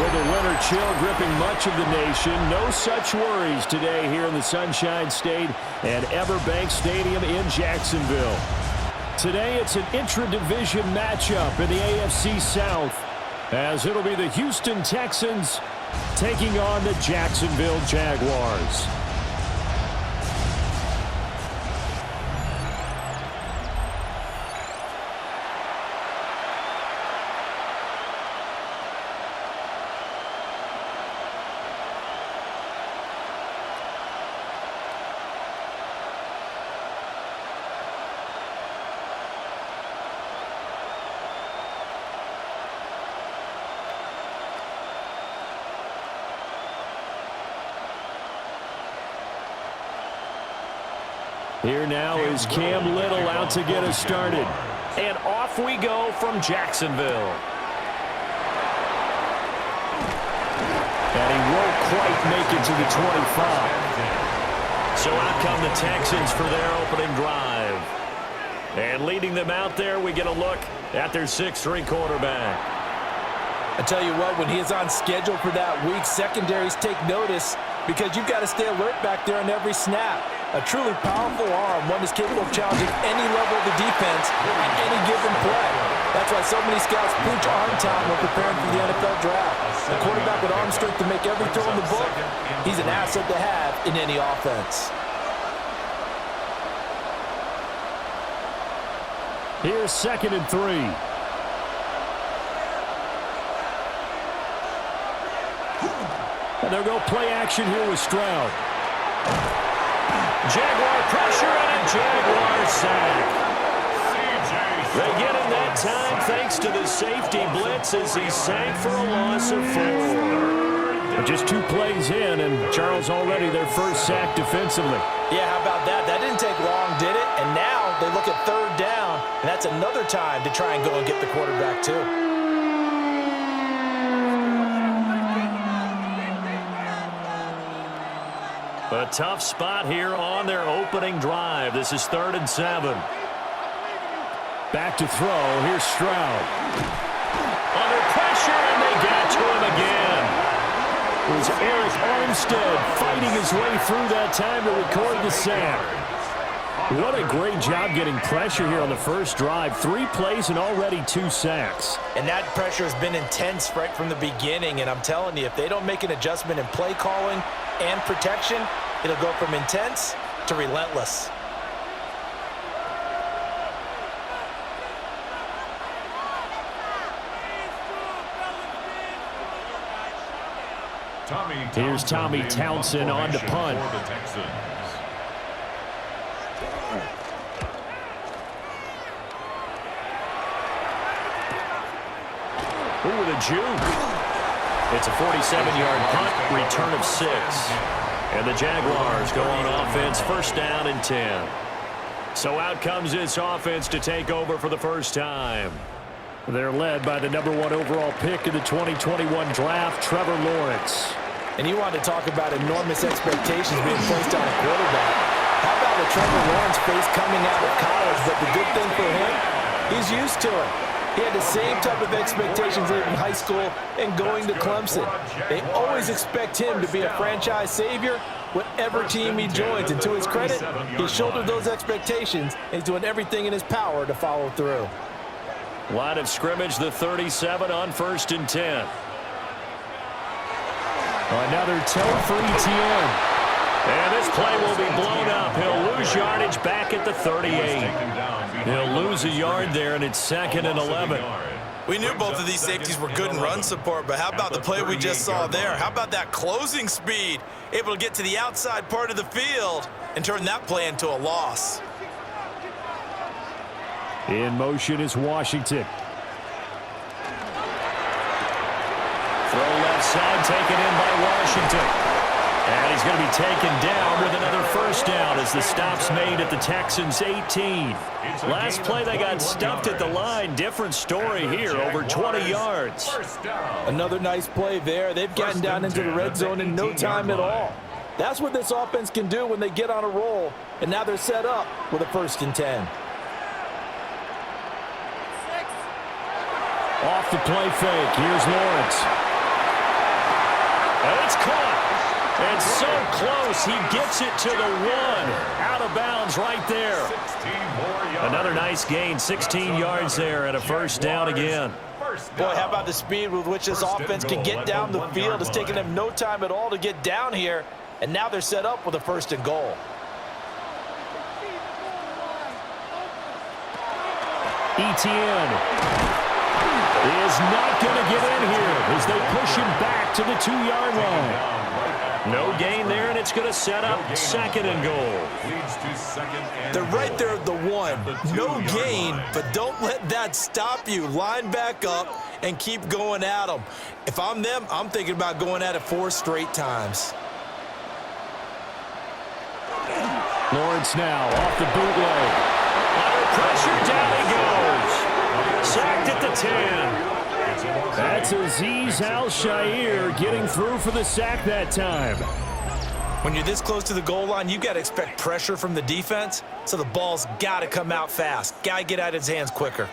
With the winter chill gripping much of the nation, no such worries today here in the Sunshine State at Everbank Stadium in Jacksonville. Today it's an intra-division matchup in the AFC South, as it'll be the Houston Texans taking on the Jacksonville Jaguars. Here now is Cam Little out to get us started. And off we go from Jacksonville. And he won't quite make it to the 25. So out come the Texans for their opening drive. And leading them out there, we get a look at their 6'3" quarterback. I tell you what, when he is on schedule for that week, secondaries take notice because you've got to stay alert back there on every snap. A truly powerful arm, one that's capable of challenging any level of the defense at any given play. That's why so many scouts preach arm talent when preparing for the NFL draft. A quarterback with arm strength to make every throw in the book, he's an asset to have in any offense. Here's 2nd and 3. And they'll go play action here with Stroud. Jaguar pressure and a Jaguar sack. They get him that time thanks to the safety blitz as he sank for a loss of 4. But just 2 plays in, and Charles already their first sack defensively. Yeah, how about that? That didn't take long, did it? And now they look at 3rd down, and that's another time to try and go and get the quarterback too. A tough spot here on their opening drive. This is 3rd and 7. Back to throw. Here's Stroud. Under pressure, and they get to him again. It was Eric Armstead fighting his way through that time to record the sack. What a great job getting pressure here on the first drive. 3 plays and already 2 sacks. And that pressure has been intense right from the beginning. And I'm telling you, if they don't make an adjustment in play calling and protection, it'll go from intense to relentless. Here's Tommy Townsend on to punt. Ooh, with a juke. It's a 47-yard punt, return of 6. And the Jaguars go on offense, 1st down and 10. So out comes this offense to take over for the first time. They're led by the #1 overall pick in the 2021 draft, Trevor Lawrence. And you want to talk about enormous expectations being placed on a quarterback. How about what Trevor Lawrence faced coming out of college? But the good thing for him, he's used to it. He had the same type of expectations leaving high school and going to Clemson. They always expect him to be a franchise savior, whatever team he joins. And to his credit, he shouldered those expectations and he's doing everything in his power to follow through. Line of scrimmage, the 37 on 1st and 10. Another toe for ETN. And this play will be blown up. He'll lose yardage back at the 38. He'll lose a yard there, and it's 2nd and 11. We knew both of these safeties were good in run support, but how about the play we just saw there? How about that closing speed? Able to get to the outside part of the field and turn that play into a loss. In motion is Washington. Throw left side, taken in by Washington. And he's going to be taken down with another 1st down as the stop's made at the Texans' 18. Last play, they got stuffed at the line. Different story here, over 20 yards. Another nice play there. They've gotten down into the red zone in no time at all. That's what this offense can do when they get on a roll. And now they're set up with a 1st and 10. Off the play fake. Here's Lawrence. And it's caught. And so close, he gets it to the 1. Out of bounds right there. Another nice gain, 16 yards there and a first down again. Boy, how about the speed with which this offense can get down the field? It's taken them no time at all to get down here, and now they're set up with a 1st and goal. Etienne is not going to get in here as they push him back to the 2-yard line. No gain there, and it's going to set up 2nd and goal. They're right there at the 1. No gain, but don't let that stop you. Line back up and keep going at them. If I'm them, I'm thinking about going at it 4 straight times. Lawrence now off the bootleg. Under pressure, down he goes. Sacked at the 10. That's Azeez Al-Shaair getting through for the sack that time. When you're this close to the goal line, you got to expect pressure from the defense, so the ball's got to come out fast. Got to get out of his hands quicker.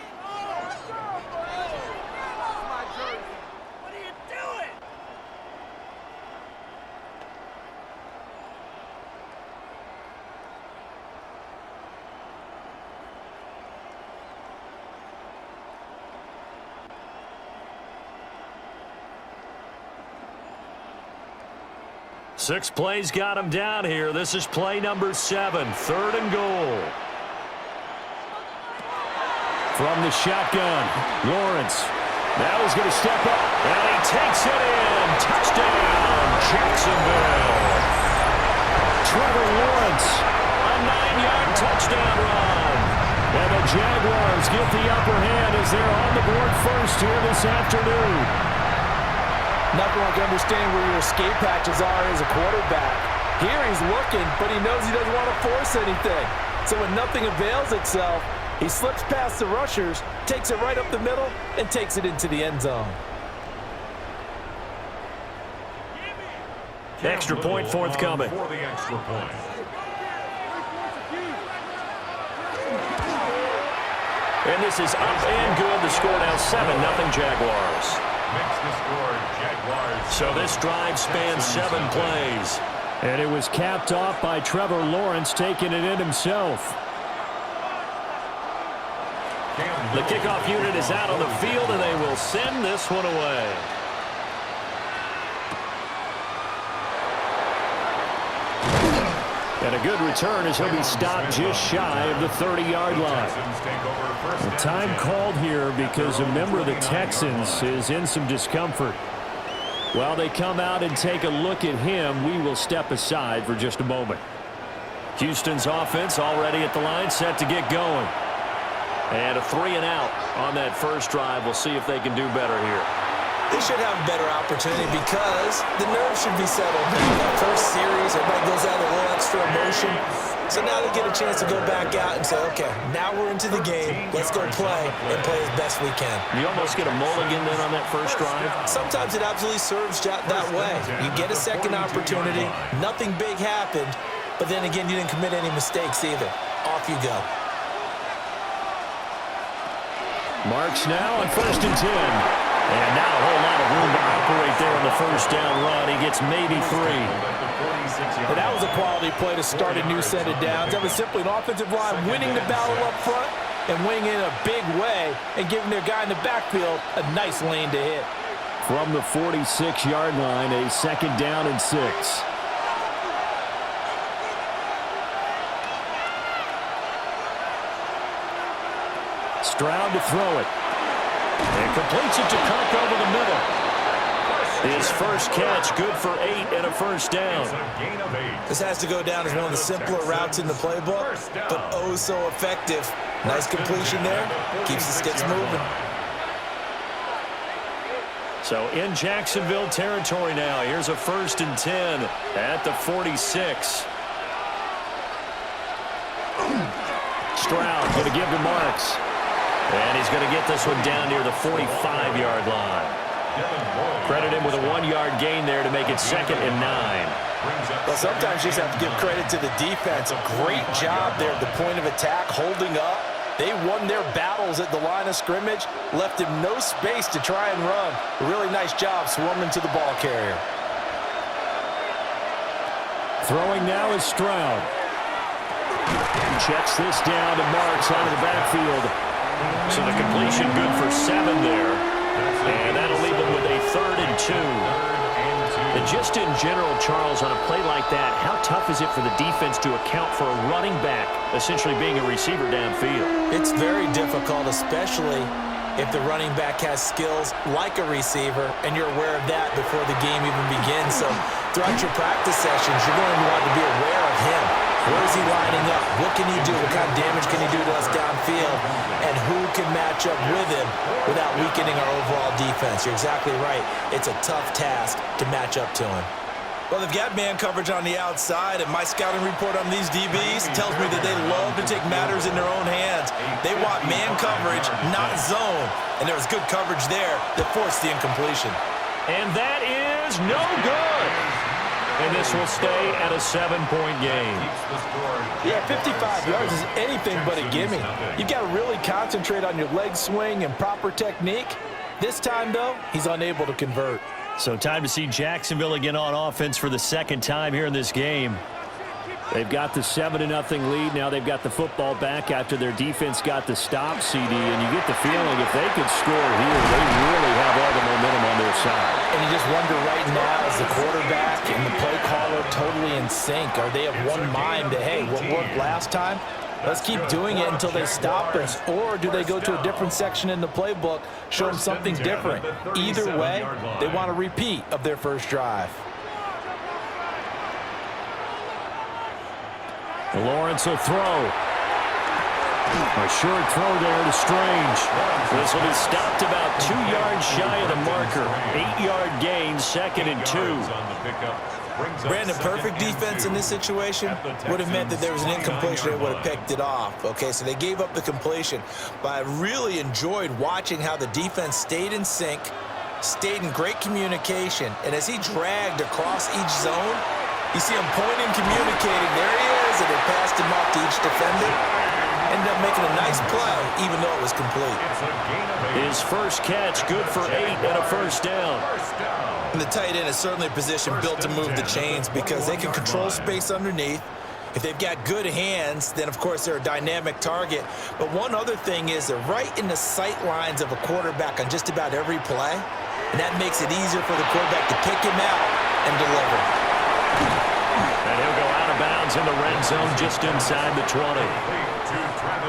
Six plays got him down here. This is play number 7, 3rd and goal. From the shotgun, Lawrence. Now he's going to step up. And he takes it in. Touchdown, Jacksonville. Trevor Lawrence. A 9-yard touchdown run. And the Jaguars get the upper hand as they're on the board first here this afternoon. Nothing like understanding where your escape patches are as a quarterback. Here he's looking, but he knows he doesn't want to force anything. So when nothing avails itself, he slips past the rushers, takes it right up the middle, and takes it into the end zone. Extra point forthcoming. And this is up and good. The score now 7-0 Jaguars. So this drive spans 7 plays. And it was capped off by Trevor Lawrence taking it in himself. The kickoff unit is out on the field, and they will send this one away. And a good return as he'll be stopped just shy of the 30-yard line. The time called here because a member of the Texans is in some discomfort. While they come out and take a look at him, we will step aside for just a moment. Houston's offense already at the line, set to get going. And a 3 and out on that first drive. We'll see if they can do better here. They should have a better opportunity because the nerves should be settled. That first series, everybody goes out with a little extra emotion. So now they get a chance to go back out and say, okay, now we're into the game. Let's go play and play as best we can. You almost get a mulligan then on that first drive? Sometimes it absolutely serves that way. You get a second opportunity. Nothing big happened. But then again, you didn't commit any mistakes either. Off you go. Marks now on 1st and 10. And now a whole lot of room to operate there on the first down run. He gets maybe 3. But that was a quality play to start a new set of downs. That was simply an offensive line winning the battle up front and winning in a big way and giving their guy in the backfield a nice lane to hit. From the 46-yard line, a 2nd down and 6. Stroud to throw it. And completes it to Kirk over the middle. His first catch, good for 8 and a first down. This has to go down as one of the simpler routes in the playbook, but oh so effective. Nice completion there. Keeps the sticks moving. So in Jacksonville territory now. Here's a 1st and 10 at the 46. Stroud going to give to Marks. And he's going to get this one down near the 45-yard line. Credit him with a 1-yard gain there to make it 2nd and 9. Well, sometimes you just have to give credit to the defense. A great job there at the point of attack, holding up. They won their battles at the line of scrimmage, left him no space to try and run. A really nice job swarming to the ball carrier. Throwing now is Stroud. Checks this down to Marks out of the backfield. So the completion good for 7 there. And that'll leave them with a 3rd and 2. And just in general, Charles, on a play like that, how tough is it for the defense to account for a running back essentially being a receiver downfield? It's very difficult, especially if the running back has skills like a receiver, and you're aware of that before the game even begins. So throughout your practice sessions, you're going to want to be aware of him. Where is he lining up? What can he do? What kind of damage can he do to us downfield? And who can match up with him without weakening our overall defense? You're exactly right. It's a tough task to match up to him. Well, they've got man coverage on the outside, and my scouting report on these DBs tells me that they love to take matters in their own hands. They want man coverage, not zone. And there was good coverage there that forced the incompletion. And that is no good. And this will stay at a 7-point game. Yeah, 55 yards is anything but a gimme. You've got to really concentrate on your leg swing and proper technique. This time, though, he's unable to convert. So time to see Jacksonville again on offense for the 2nd time here in this game. They've got the 7-0 lead. Now they've got the football back after their defense got the stop, CD. And you get the feeling if they could score here, they really have all the momentum on their side. And you just wonder right now, is the quarterback and the play caller totally in sync? Are they of one mind that, hey, what worked last time? Let's keep doing it until they stop us. Or do they go to a different section in the playbook, show them something different? Either way, they want a repeat of their first drive. Lawrence will throw. A short throw there to Strange. This will be stopped about 2 yards shy of the marker. 8-yard gain, 2nd and 2. Brandon, perfect defense in this situation would have meant that there was an incompletion. They would have picked it off. Okay, so they gave up the completion. But I really enjoyed watching how the defense stayed in sync, stayed in great communication. And as he dragged across each zone, you see him pointing, communicating. There he is, and they passed him off to each defender. Ended up making a nice play, even though it was complete. His first catch, good for 8 and a first down. And the tight end is certainly a position built to move the chains because they can control space underneath. If they've got good hands, then, of course, they're a dynamic target. But one other thing is they're right in the sight lines of a quarterback on just about every play. And that makes it easier for the quarterback to pick him out and deliver. And he'll go out of bounds in the red zone just inside the 20.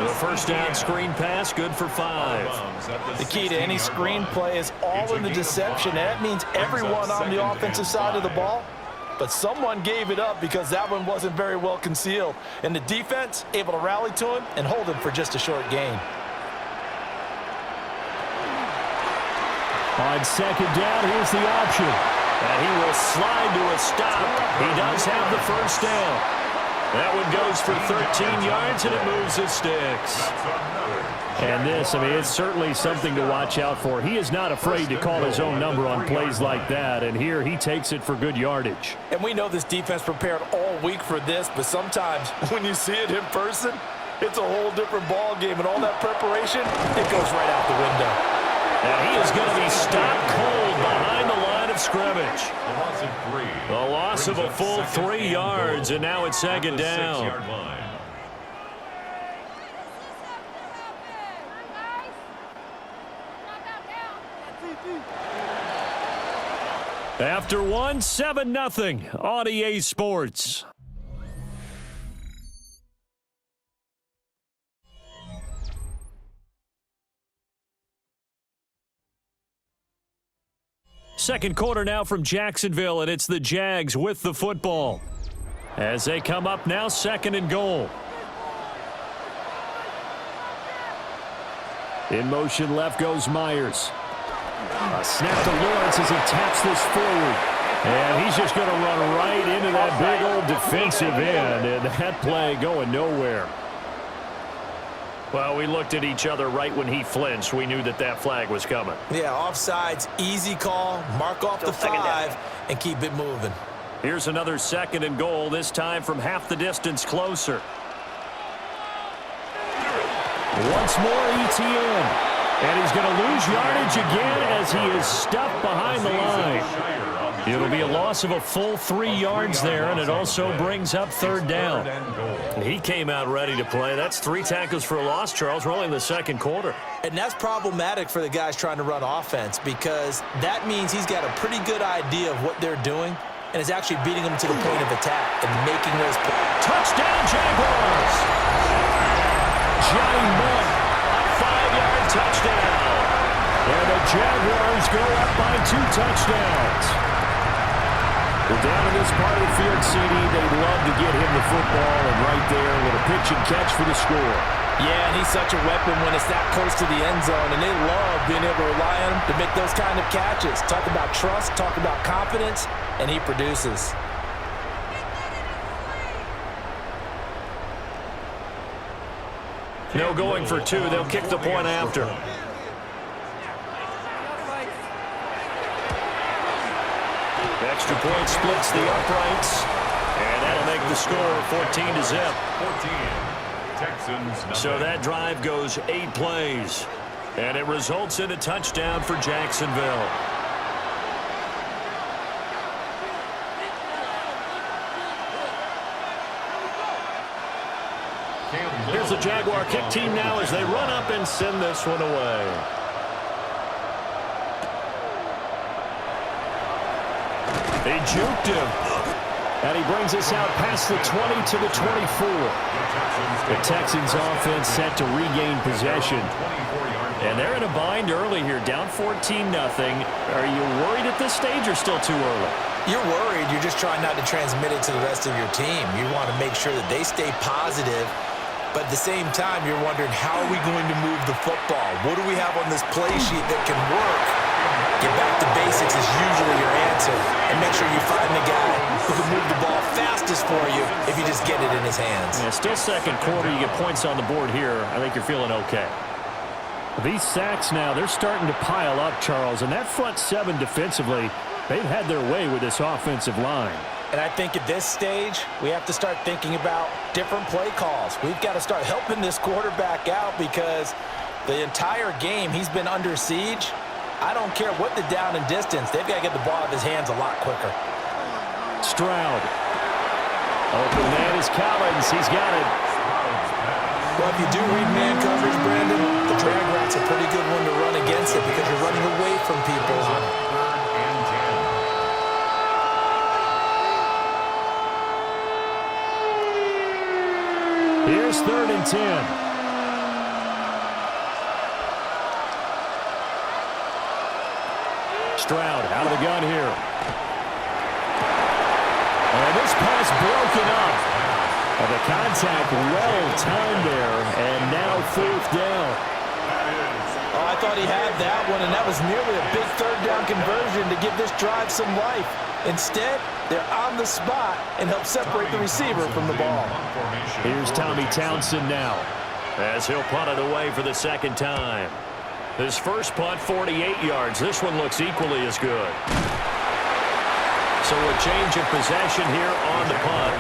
The first down screen pass, good for 5. The key to any screen play is all in the deception. And that means everyone on the offensive side of the ball. But someone gave it up because that one wasn't very well concealed. And the defense able to rally to him and hold him for just a short gain. On 2nd down, here's the option. And he will slide to a stop. He does have the first down. That one goes for 13 yards, and it moves the sticks. And this, I mean, it's certainly something to watch out for. He is not afraid to call his own number on plays like that, and here he takes it for good yardage. And we know this defense prepared all week for this, but sometimes when you see it in person, it's a whole different ball game, and all that preparation, it goes right out the window. And he is going to be stopped cold behind the line of scrimmage. A loss of a full 3 yards, and now it's 2nd down. After one, 7-0 on EA Sports. Second quarter now from Jacksonville, and it's the Jags with the football. As they come up now, 2nd and goal. In motion left goes Myers. A snap to Lawrence as he taps this forward. And he's just going to run right into that big old defensive end, and that play going nowhere. Well, we looked at each other right when he flinched. We knew that that flag was coming. Yeah, offsides, easy call, mark off the 5, and keep it moving. Here's another 2nd and goal, this time from half the distance closer. Once more, ETN. And he's going to lose yardage again as he is stuffed behind the line. It'll be a loss of a full 3 yards there, and it also brings up third down. He came out ready to play. That's 3 tackles for a loss, Charles. We're only in the second quarter. And that's problematic for the guys trying to run offense because that means he's got a pretty good idea of what they're doing and is actually beating them to the point of attack and making those plays. Touchdown, Jaguars! Johnny Munn, A 5-yard touchdown. and the Jaguars go up by 2 touchdowns. Well, down in this part of the field, CD, they'd love to get him the football, and right there with a pitch and catch for the score. Yeah, and he's such a weapon when it's that close to the end zone, and they love being able to rely on him to make those kind of catches. Talk about trust, talk about confidence, and he produces. No going for 2. They'll kick the point after. Extra point splits the uprights, and that'll make the score 14-0. Texans. So that drive goes 8 plays, and it results in a touchdown for Jacksonville. Here's the Jaguar kick team now as they run up and send this one away. They juked him. And he brings us out past the 20 to the 24. The Texans offense set to regain possession. And they're in a bind early here, down 14-0. Are you worried at this stage or still too early? You're worried. You're just trying not to transmit it to the rest of your team. You want to make sure that they stay positive. But at the same time, you're wondering, how are we going to move the football? What do we have on this play sheet that can work? Get back to basics is usually your answer. And make sure you find the guy who can move the ball fastest for you if you just get it in his hands. Yeah, still second quarter. You get points on the board here. I think you're feeling okay. These sacks now, they're starting to pile up, Charles. And that front 7 defensively, they've had their way with this offensive line. And I think at this stage, we have to start thinking about different play calls. We've got to start helping this quarterback out because the entire game he's been under siege. I don't care what the down and distance. They've got to get the ball out of his hands a lot quicker. Stroud. Open man is Collins. He's got it. Well, if you do read man coverage, Brandon, the drag route's a pretty good one to run against it because you're running away from people. Here's 3rd and 10. Stroud out of the gun here. And this pass broken up. The contact well timed there, and now 4th down. Oh, I thought he had that one, and that was nearly a big 3rd down conversion to give this drive some life. Instead, they're on the spot and help separate the receiver from the ball. Here's Tommy Townsend now. As he'll punt it away for the 2nd time. His first punt, 48 yards. This one looks equally as good. So a change of possession here on the punt.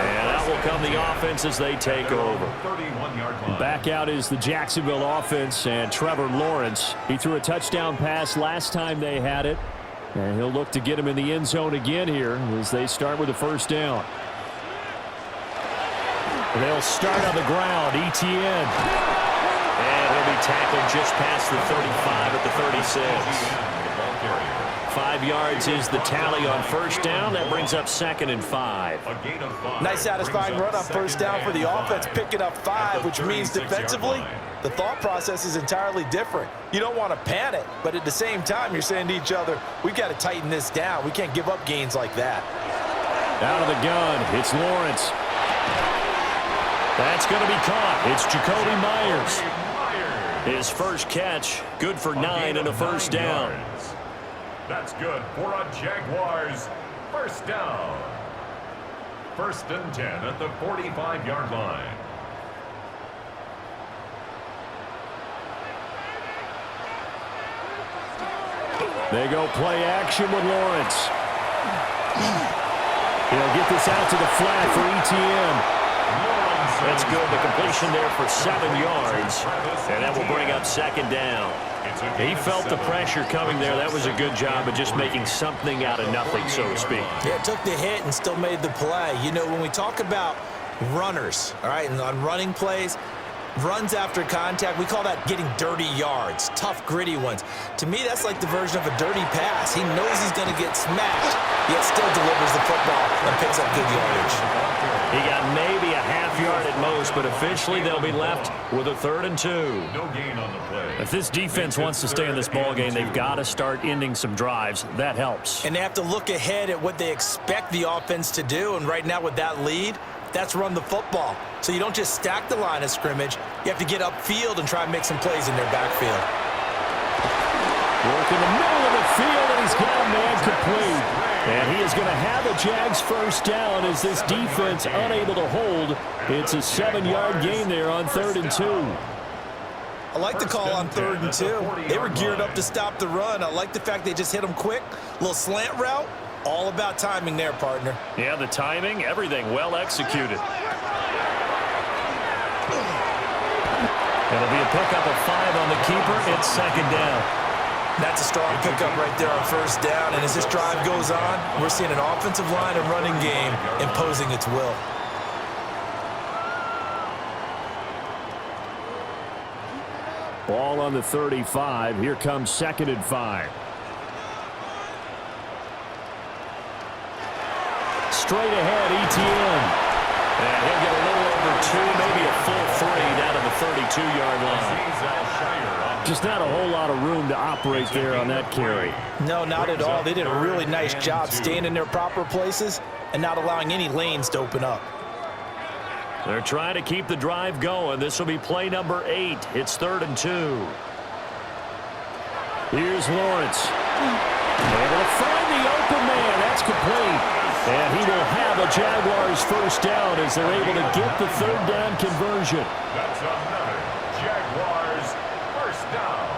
And out will come the offense as they take over. Back out is the Jacksonville offense and Trevor Lawrence. He threw a touchdown pass last time they had it. And he'll look to get him in the end zone again here as they start with the 1st down. They'll start on the ground. ETN. And he'll be tackled just past the 35 at the 36. 5 yards is the tally on 1st down. That brings up 2nd and 5. Nice satisfying run on 1st down for the offense, picking up 5, which means defensively, the thought process is entirely different. You don't want to panic, but at the same time, you're saying to each other, we've got to tighten this down. We can't give up gains like that. Out of the gun, it's Lawrence. That's going to be caught. It's Jacoby Myers. His first catch, good for 9 and a 1st down. That's good for a Jaguars 1st down. 1st and 10 at the 45-yard line. They go play action with Lawrence. He'll get this out to the flat for ETN. That's good. The completion there for 7 yards. And that will bring up second down. He felt the pressure coming there. That was a good job of just making something out of nothing, so to speak. Yeah, took the hit and still made the play. You know, when we talk about runners, all right, and on running plays, runs after contact, we call that getting dirty yards, tough, gritty ones. To me, that's like the version of a dirty pass. He knows he's going to get smashed, yet still delivers the football and picks up good yardage. He got maybe a half yard at most, but officially they'll be left with a 3rd and 2. No gain on the play. If this defense wants to stay in this ball game, they've got to start ending some drives. That helps. And they have to look ahead at what they expect the offense to do, and right now with that lead, that's run the football. So you don't just stack the line of scrimmage. You have to get upfield and try and make some plays in their backfield. Work in the middle of the field, and he's got a man complete. And he is going to have a Jags first down as this defense unable to hold. It's a 7-yard gain there on 3rd and 2. I like the call on 3rd and 2. They were geared up to stop the run. I like the fact they just hit them quick. A little slant route. All about timing there, partner. Yeah, the timing, everything well executed. It'll be a pickup of 5 on the keeper. It's second down. That's a strong pickup right there on first down. And as this drive goes on, we're seeing an offensive line and running game imposing its will. Ball on the 35. Here comes 2nd and 5. Straight ahead, ETN. And he'll get a little over 2, maybe a full 3 down to the 32-yard line. Just not a whole lot of room to operate there on that carry. No, not at all. They did a really nice job staying in their proper places and not allowing any lanes to open up. They're trying to keep the drive going. This will be play number 8. It's 3rd and 2. Here's Lawrence. Able to find the open man. That's complete. And he will have a Jaguars first down as they're able to get the 3rd down conversion. That's another Jaguars first down.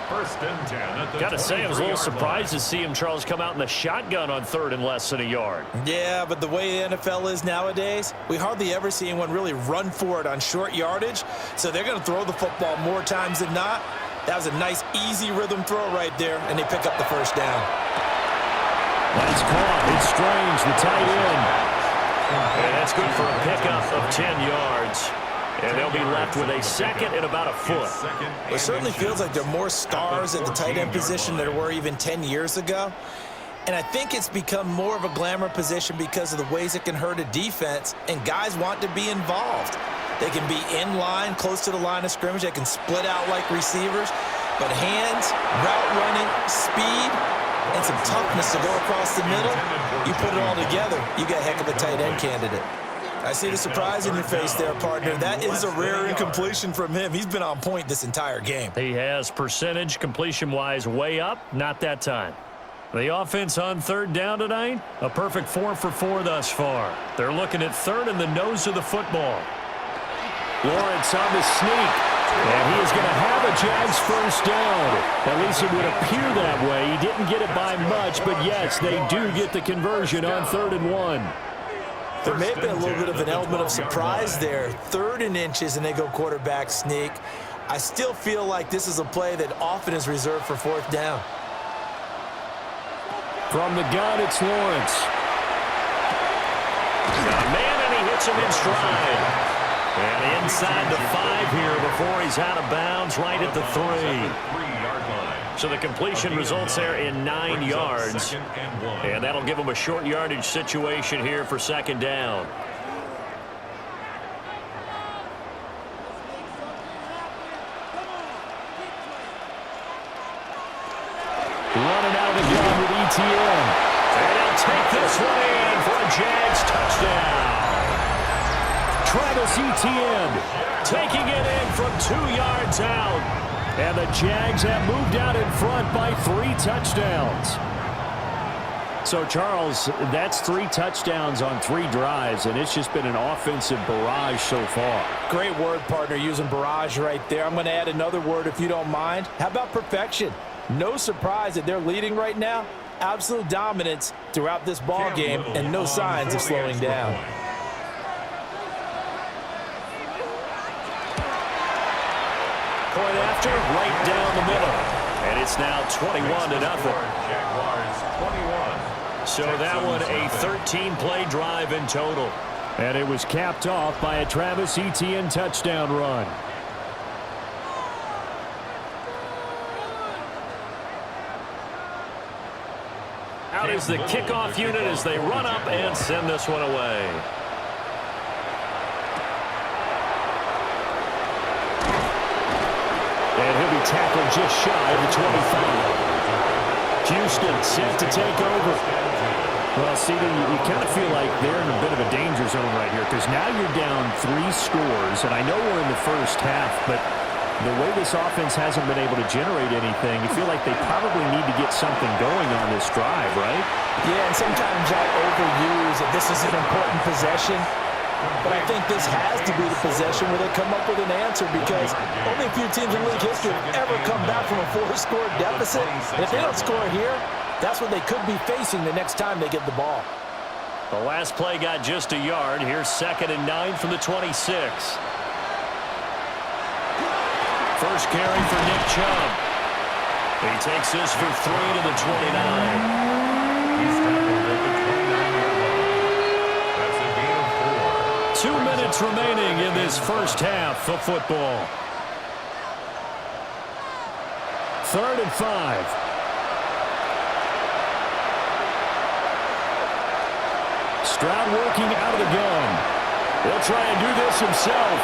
1st and 10 at the Got to say, I was a little 23-yard surprised line. to see him, Charles, come out in the shotgun on 3rd and less than a yard. Yeah, but the way the NFL is nowadays, we hardly ever see anyone really run for it on short yardage. So they're going to throw the football more times than not. That was a nice, easy rhythm throw right there, and they pick up the first down. That's caught. It's Strange, the tight end. And that's good for a pickup of 10 yards. And they'll be left with a 2nd and about a foot. It certainly feels like there are more stars at the tight end position than there were even 10 years ago. And I think it's become more of a glamour position because of the ways it can hurt a defense, and guys want to be involved. They can be in line, close to the line of scrimmage. They can split out like receivers. But hands, route running, speed, and some toughness to go across the middle, you put it all together, you got a heck of a tight end candidate. I see the surprise in your face there, partner. That is a rare incompletion from him. He's been on point this entire game. He has percentage completion-wise way up, not that time. The offense on 3rd down tonight, a perfect 4 for 4 thus far. They're looking at 3rd in the nose of the football. Lawrence on the sneak. And he is going to have a Jags first down. At least it would appear that way. He didn't get it by much, but yes, they do get the conversion on 3rd and 1. There may have been a little bit of an element of surprise there. 3rd and inches, and they go quarterback sneak. I still feel like this is a play that often is reserved for 4th down. From the gun, it's Lawrence. Man, and he hits him in stride. And inside the 5 here before he's out of bounds, right at the 3. So the completion results there in 9 yards. And that'll give him a short yardage situation here for 2nd down. Running out of the gun with ETN. And he'll take this one in for a Jags touchdown. Travis Etienne taking it in from 2 yards out. And the Jags have moved out in front by 3 touchdowns. So, Charles, that's 3 touchdowns on 3 drives, and it's just been an offensive barrage so far. Great word, partner, using barrage right there. I'm going to add another word if you don't mind. How about perfection? No surprise that they're leading right now. Absolute dominance throughout this ball game and no signs of slowing down. point after, right down the middle. And it's now 21-0. Jaguars 21. So that one a 13-play drive in total. And it was capped off by a Travis Etienne touchdown run. Out is the kickoff unit as they run up and send this one away. And he'll be tackled just shy of the 25. Houston set to take over. Well, Steven, you kind of feel like they're in a bit of a danger zone right here because now you're down 3 scores, and I know we're in the first half, but the way this offense hasn't been able to generate anything, you feel like they probably need to get something going on this drive, right? Yeah, and sometimes I overuse that this is an important possession, but I think this has to be the possession where they come up with an answer because only a few teams in league history have ever come back from a 4-score deficit. And if they don't score here, that's what they could be facing the next time they get the ball. The last play got just a yard. Here's 2nd and 9 from the 26. First carry for Nick Chubb. He takes this for 3 to the 29. He's tackled at the 29-yard line. That's a gain of 4. 2 minutes remaining in this first half of football. 3rd and 5. Stroud working out of the gun. He'll try and do this himself.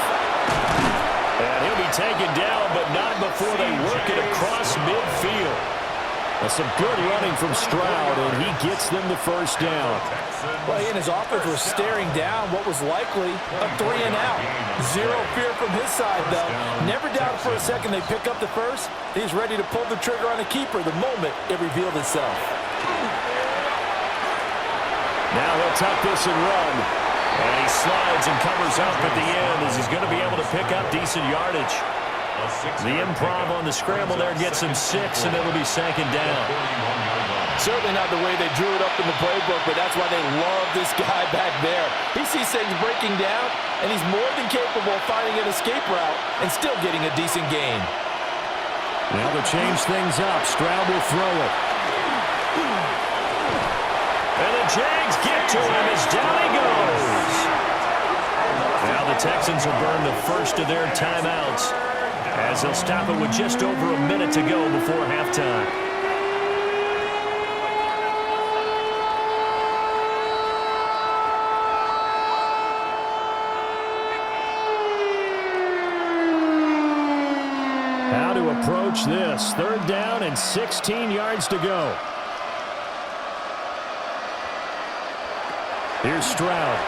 And he'll be taken down, but not before they work it across midfield. That's some good running from Stroud, and he gets them the first down. Well, he and his offense were staring down what was likely a 3-and-out. Zero fear from his side, though. Never doubted for a second they pick up the first. He's ready to pull the trigger on a keeper the moment it revealed itself. Now he'll tuck this and run. And he slides and covers up at the end as he's going to be able to pick up decent yardage. The improv on the scramble there gets him 6, and it'll be 2nd down. Certainly not the way they drew it up in the playbook, but that's why they love this guy back there. He sees things breaking down, and he's more than capable of finding an escape route and still getting a decent gain. Now to change things up, Stroud will throw it. And the Jags get to him as down he goes. Now the Texans will burn the first of their timeouts as they'll stop it with just over a minute to go before halftime. How to approach this. 3rd down and 16 yards to go. Here's Stroud.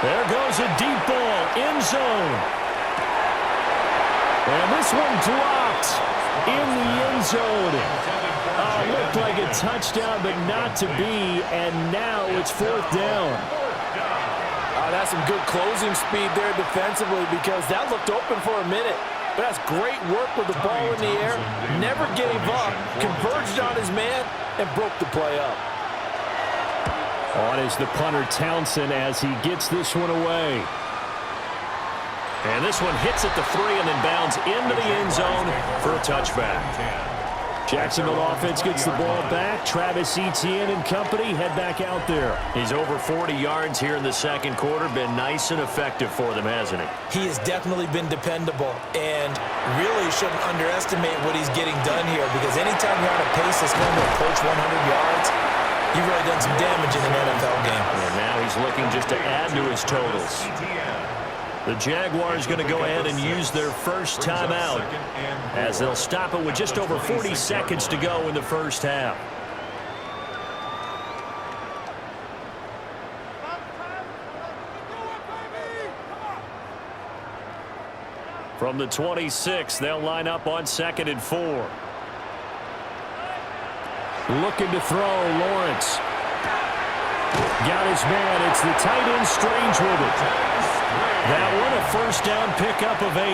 There goes a deep ball, end zone. And this one dropped in the end zone. Looked like a touchdown, but not to be, and now it's 4th down. That's some good closing speed there defensively because that looked open for a minute. But that's great work with the ball in the air. Never gave up, converged on his man, and broke the play up. On is the punter Townsend as he gets this one away. And this one hits at the 3 and then bounds into the end zone for a touchback. Jacksonville offense gets the ball back. Travis Etienne and company head back out there. He's over 40 yards here in the second quarter. Been nice and effective for them, hasn't he? He has definitely been dependable and really shouldn't underestimate what he's getting done here because anytime you're on a pace that's going to approach 100 yards, you've really done some damage in an NFL game. And now he's looking just to add to his totals. The Jaguars going to go ahead and use their first timeout as they'll stop it with just over 40 seconds to go in the first half. From the 26, they'll line up on 2nd and 4. Looking to throw, Lawrence. Got his man. It's the tight end Strange with it. That one a first down pickup of 8.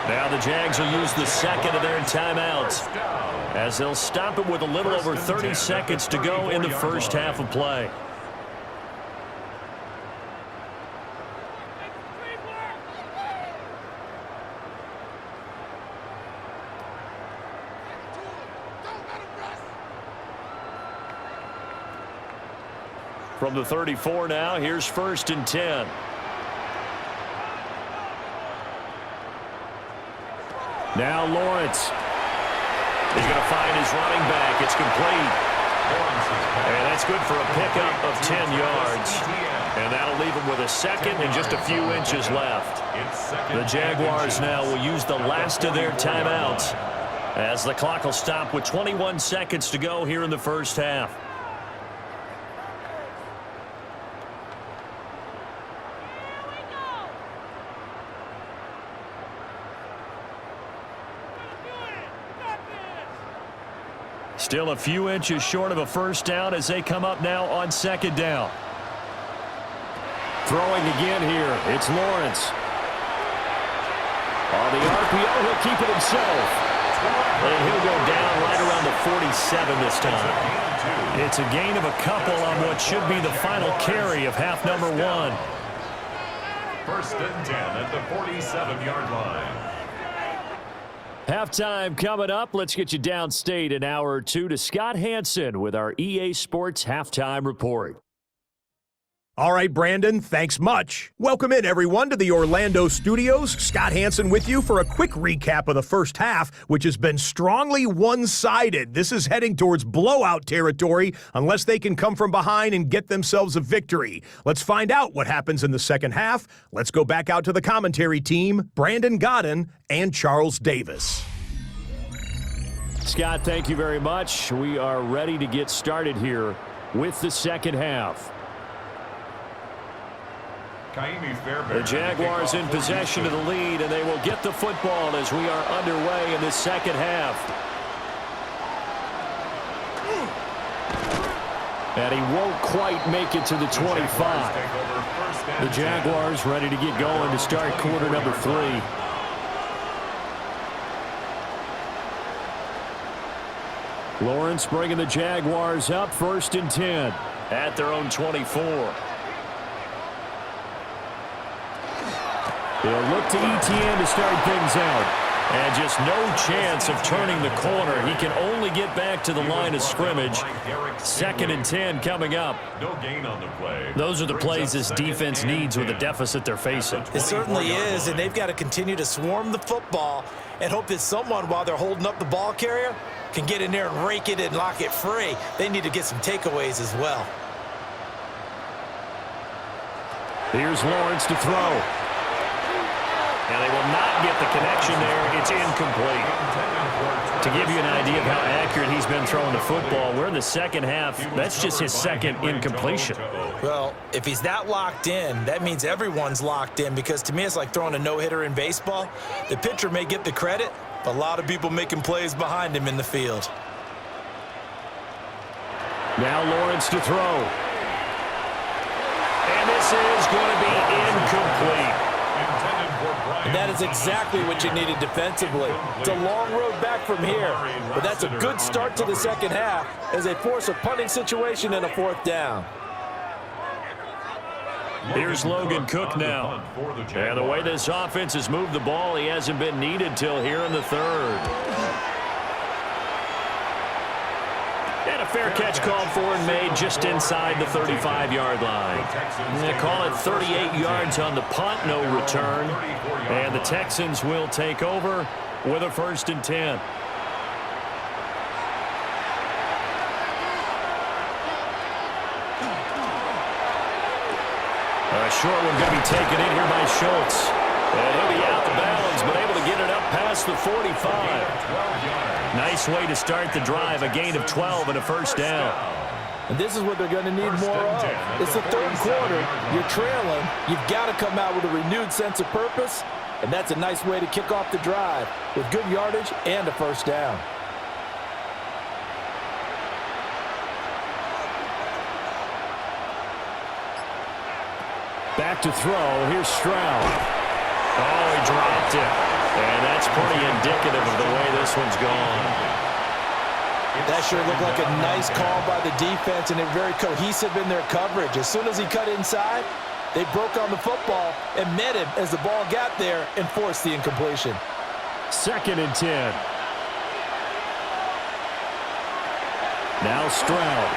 Now the Jags will use the 2nd of their timeouts as they'll stop it with a little over 30 seconds to go in the first half of play. From the 34 now, here's 1st and 10. Now Lawrence. He's going to find his running back. It's complete. And that's good for a pickup of 10 yards. And that'll leave him with a second and just a few inches left. The Jaguars now will use the last of their timeouts as the clock will stop with 21 seconds to go here in the first half. Still a few inches short of a first down as they come up now on 2nd down. Throwing again here. It's Lawrence. On the RPO, he'll keep it himself. And he'll go down right around the 47 this time. It's a gain of a couple on what should be the final carry of half number 1. 1st and 10 at the 47-yard line. Halftime coming up. Let's get you downstate an hour or two to Scott Hansen with our EA Sports Halftime Report. All right, Brandon, thanks much. Welcome in, everyone, to the Orlando studios. Scott Hansen with you for a quick recap of the first half, which has been strongly one-sided. This is heading towards blowout territory unless they can come from behind and get themselves a victory. Let's find out what happens in the second half. Let's go back out to the commentary team, Brandon Godden and Charles Davis. Scott, thank you very much. We are ready to get started here with the second half. The Jaguars in possession of the lead, and they will get the football as we are underway in the second half. And he won't quite make it to the 25. The Jaguars ready to get going to start quarter number 3. Lawrence bringing the Jaguars up 1st and 10 at their own 24. They'll look to ETN to start things out. And just no chance of turning the corner. He can only get back to the line of scrimmage. 2nd and 10 coming up. No gain on the play. Those are the plays this defense needs with the deficit they're facing. It certainly is, and they've got to continue to swarm the football and hope that someone, while they're holding up the ball carrier, can get in there and rake it and lock it free. They need to get some takeaways as well. Here's Lawrence to throw. And they will not get the connection there. It's incomplete. To give you an idea of how accurate he's been throwing the football, we're in the second half. That's just his second incompletion. Well, if he's that locked in, that means everyone's locked in, because to me it's like throwing a no-hitter in baseball. The pitcher may get the credit, but a lot of people making plays behind him in the field. Now Lawrence to throw. And this is going to be incomplete. And that is exactly what you needed defensively. It's a long road back from here, but that's a good start to the second half as they force a punting situation and a 4th down. Here's Logan Cook now. And the way this offense has moved the ball, he hasn't been needed till here in the 3rd. And a fair catch called for and made just inside the 35-yard line. They call it 38 yards on the punt, no return. And the Texans will take over with a 1st and 10. A short one going to be taken in here by Schultz. And he'll be out of bounds, but able to get it up past the 45. Nice way to start the drive, a gain of 12 and a 1st down. And this is what they're going to need more of. It's the 3rd quarter. You're trailing. You've got to come out with a renewed sense of purpose, and that's a nice way to kick off the drive with good yardage and a 1st down. Back to throw. Here's Stroud. Oh, he dropped it. And that's pretty indicative of the way this one's gone. That sure looked like a nice call by the defense, and they're very cohesive in their coverage. As soon as he cut inside, they broke on the football and met him as the ball got there and forced the incompletion. 2nd and 10. Now Stroud.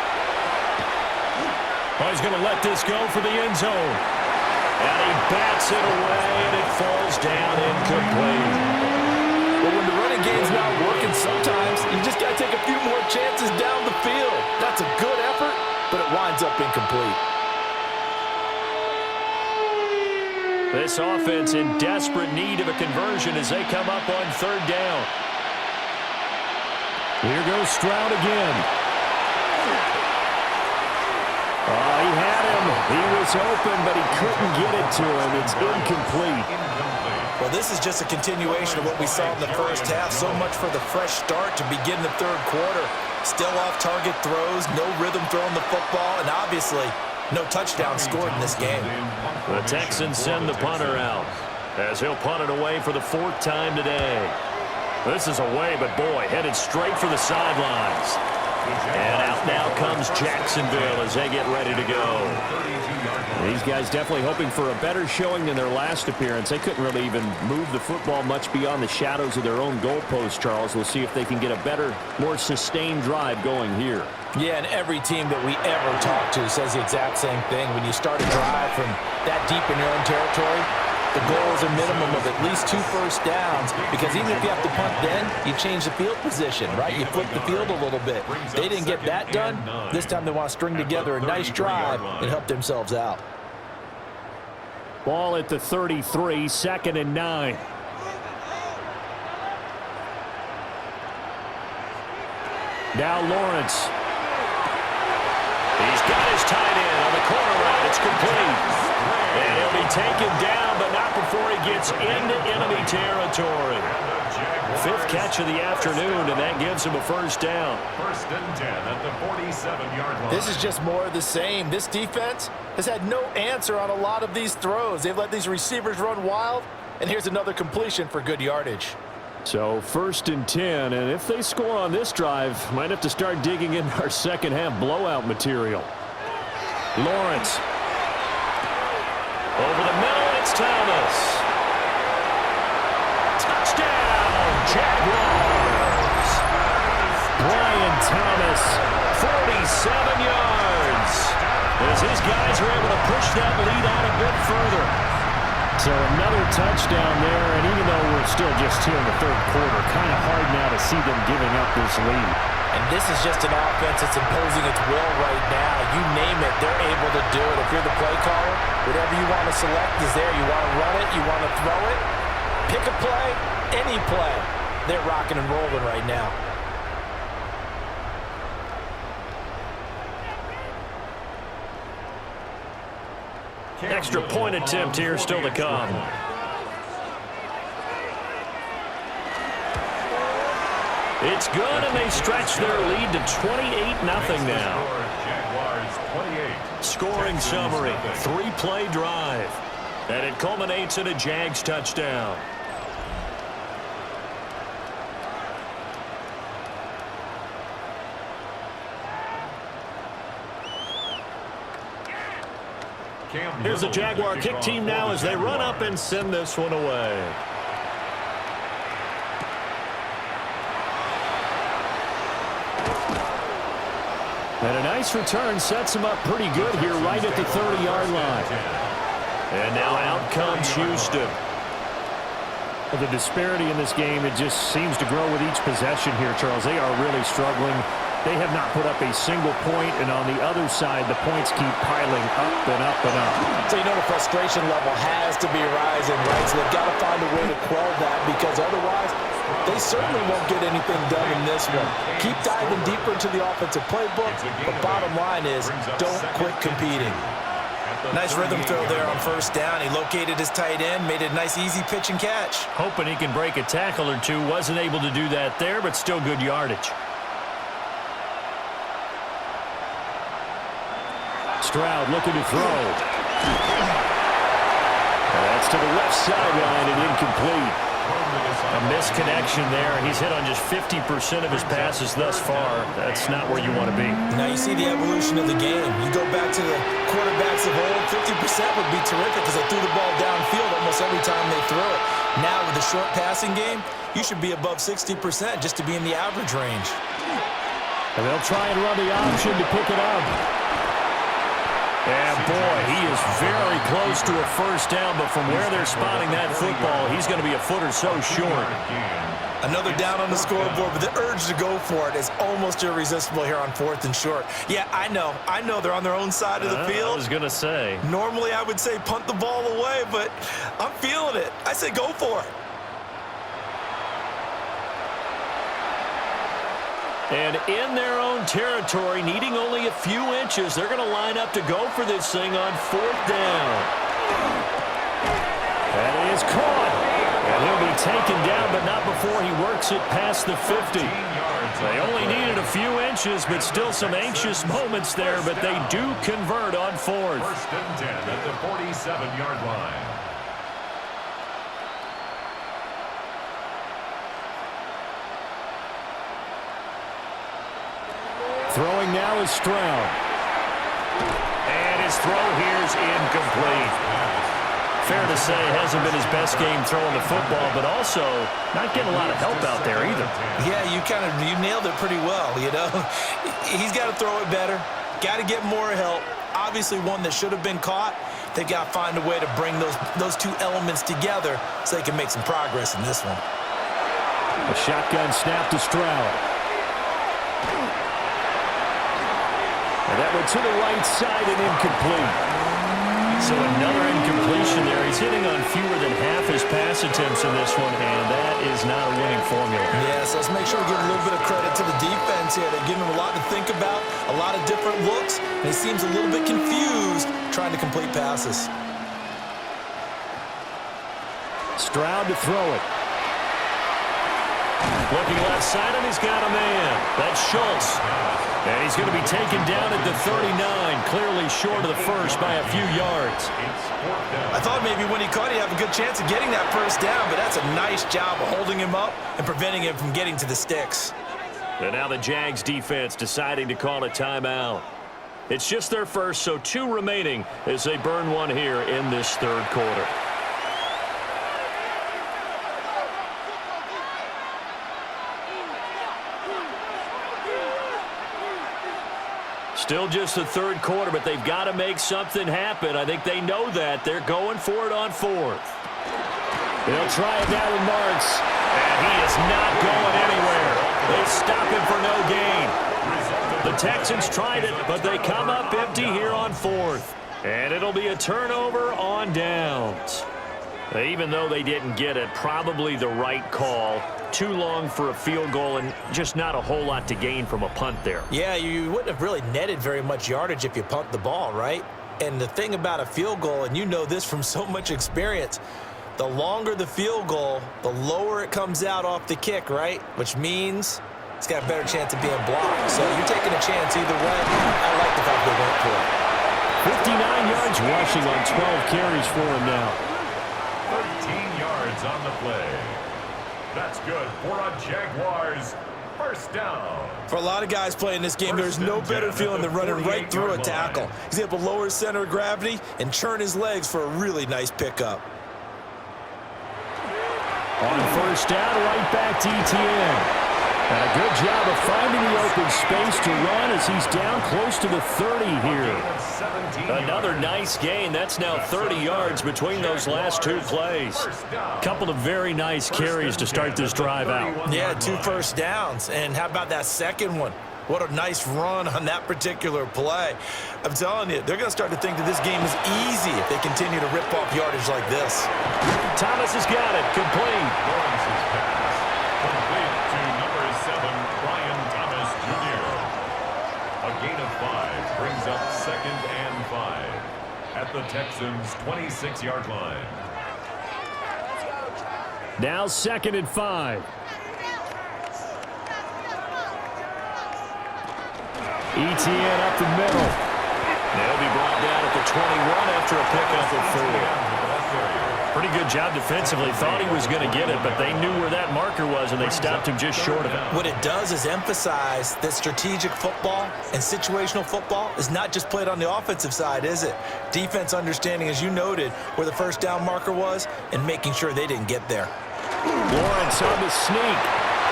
Oh, he's going to let this go for the end zone. And he bats it away, and it falls down incomplete. Well, when the running game's not working, sometimes you just got to take a few more chances down the field. That's a good effort, but it winds up incomplete. This offense in desperate need of a conversion as they come up on third down. Here goes Stroud again. Oh, he had him. He was open, but he couldn't get it to him. It's incomplete. Well, this is just a continuation of what we saw in the first half. So much for the fresh start to begin the third quarter. Still off-target throws, no rhythm throwing the football, and obviously no touchdown scored in this game. The Texans send the punter out as he'll punt it away for the fourth time today. This is away, but boy, headed straight for the sidelines. And out now comes Jacksonville as they get ready to go. These guys definitely hoping for a better showing than their last appearance. They couldn't really even move the football much beyond the shadows of their own goalpost, Charles. We'll see if they can get a better, more sustained drive going here. Yeah, and every team that we ever talk to says the exact same thing. When you start a drive from that deep in your own territory, the goal is a minimum of at least 2 first downs, because even if you have to punt then, you change the field position, right? You flip the field a little bit. They didn't get that done. This time they want to string together a nice drive and help themselves out. Ball at the 33, 2nd and 9. Now Lawrence. He's got his tight end on the corner route. It's complete. And he'll be taken down, but not before he gets into enemy territory. 5th catch of the afternoon, and that gives him a first down. 1st and 10 at the 47-yard line. This is just more of the same. This defense has had no answer on a lot of these throws. They've let these receivers run wild, and here's another completion for good yardage. So 1st and 10, and if they score on this drive, might have to start digging in our second half blowout material. Lawrence. Over the middle, it's Thomas. Touchdown, Jaguars. Brian Thomas, 47 yards. As his guys are able to push that lead out a bit further. So another touchdown there, and even though we're still just here in the third quarter, kind of hard now to see them giving up this lead. And this is just an offense that's imposing its will right now. You name it, they're able to do it. If you're the play caller, whatever you want to select is there. You want to run it, you want to throw it, pick a play, any play. They're rocking and rolling right now. Extra point attempt here still to come. It's good, and they stretch their lead to 28-0 now. Jaguars 28. Scoring summary, 3-play drive. And it culminates in a Jags touchdown. Here's the Jaguar kick team now as they run up and send this one away. And a nice return sets him up pretty good here right at the 30-yard line. And now out comes Houston. The disparity in this game, it just seems to grow with each possession here, Charles. They are really struggling. They have not put up a single point, and on the other side, the points keep piling up and up and up. So you know the frustration level has to be rising, right? So they've got to find a way to quell that, because otherwise they certainly won't get anything done in this one. Keep diving deeper into the offensive playbook, but bottom line is don't quit competing. Nice rhythm throw there on 1st down. He located his tight end, made a nice easy pitch and catch. Hoping he can break a tackle or two. Wasn't able to do that there, but still good yardage. Stroud looking to throw. That's to the left sideline and incomplete. A misconnection there. He's hit on just 50% of his passes thus far. That's not where you want to be. Now you see the evolution of the game. You go back to the quarterbacks of old, 50% would be terrific because they threw the ball downfield almost every time they threw it. Now with the short passing game, you should be above 60% just to be in the average range. And they'll try and run the option to pick it up. And boy, he is very close to a first down, but from where they're spotting that football, he's going to be a foot or so short. Another down on the scoreboard, but the urge to go for it is almost irresistible here on 4th and short. Yeah, I know they're on their own side of the field. I was going to say. Normally I would say punt the ball away, but I'm feeling it. I say go for it. And in their own territory, needing only a few inches, they're going to line up to go for this thing on 4th down. That is caught. And he'll be taken down, but not before he works it past the 50. They only needed a few inches, but still some anxious moments there, but they do convert on 4th. 1st and 10 at the 47-yard line. Throwing now is Stroud. And his throw here is incomplete. Fair to say, it hasn't been his best game throwing the football, but also not getting a lot of help out there either. Yeah, you nailed it pretty well, you know. He's got to throw it better. Got to get more help. Obviously one that should have been caught. They've got to find a way to bring those two elements together so they can make some progress in this one. A shotgun snap to Stroud. And that went to the right side and incomplete. So another incompletion there. He's hitting on fewer than half his pass attempts in this one, and that is not a winning formula. Yeah, so let's make sure we give a little bit of credit to the defense here. They're giving him a lot to think about, a lot of different looks, and he seems a little bit confused trying to complete passes. Stroud to throw it. Looking left side, and he's got a man. That's Schultz. And he's going to be taken down at the 39, clearly short of the first by a few yards. I thought maybe when he caught, he'd have a good chance of getting that first down, but that's a nice job of holding him up and preventing him from getting to the sticks. And now the Jags defense deciding to call a timeout. It's just their first, so 2 remaining as they burn one here in this 3rd quarter. Still just the 3rd quarter, but they've got to make something happen. I think they know that. They're going for it on 4th. They'll try it now with Marks. And he is not going anywhere. They stop him for no gain. The Texans tried it, but they come up empty here on 4th. And it'll be a turnover on downs. Even though they didn't get it, probably the right call. Too long for a field goal and just not a whole lot to gain from a punt there. Yeah, you wouldn't have really netted very much yardage if you punt the ball, right? And the thing about a field goal, and you know this from so much experience, the longer the field goal, the lower it comes out off the kick, right? Which means it's got a better chance of being blocked. So you're taking a chance either way. I like the fact they went for it. 59 yards rushing on 12 carries for him now. 13 yards on the play. That's good for a Jaguars first down. For a lot of guys playing this game, there's no better feeling than running right through a tackle. He's able to lower his center of gravity and churn his legs for a really nice pickup. On 1st down, right back to ETN. And a good job of finding the open space to run as he's down close to the 30 here. Another nice gain. That's now 30 yards between those last 2 plays. Couple of very nice carries to start this drive out. Yeah, 2 first downs. And how about that second one? What a nice run on that particular play. I'm telling you, they're going to start to think that this game is easy if they continue to rip off yardage like this. Thomas has got it. Complete. Lawrence's pass. Complete to number 7, Brian Thomas Jr. A gain of 5 brings up 2nd and 5 at the Texans' 26-yard line. Now 2nd and 5. ETN up the middle. They'll be brought down at the 21 after a pickup of 4. Pretty good job defensively. Thought he was going to get it, but they knew where that marker was, and they stopped him just short of it. What it does is emphasize that strategic football and situational football is not just played on the offensive side, is it? Defense understanding, as you noted, where the first down marker was and making sure they didn't get there. Lawrence on the sneak.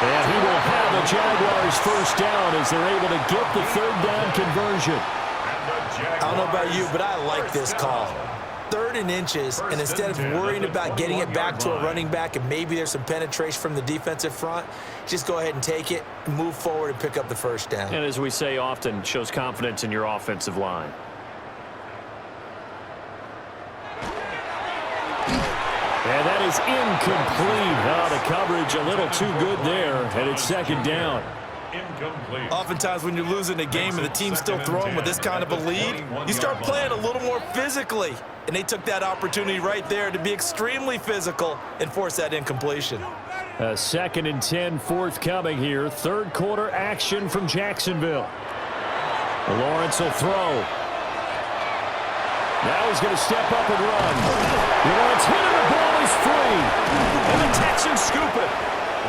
And he will have the Jaguars first down as they're able to get the 3rd down conversion. At I don't know about you, but I like this call. 3rd and inches, and instead of worrying about getting it back to a running back and maybe there's some penetration from the defensive front, just go ahead and take it, move forward, and pick up the first down. And as we say often, shows confidence in your offensive line. And that is incomplete. Oh, the coverage a little too good there, and it's 2nd down. Incomplete. Oftentimes when you're losing a game and the team's still throwing with this kind of a lead, you start playing a little more physically. And they took that opportunity right there to be extremely physical and force that incompletion. 2nd and 10 forthcoming here. 3rd quarter action from Jacksonville. Lawrence will throw. Now he's going to step up and run. Lawrence hit and the ball is free. And the Texans scoop it.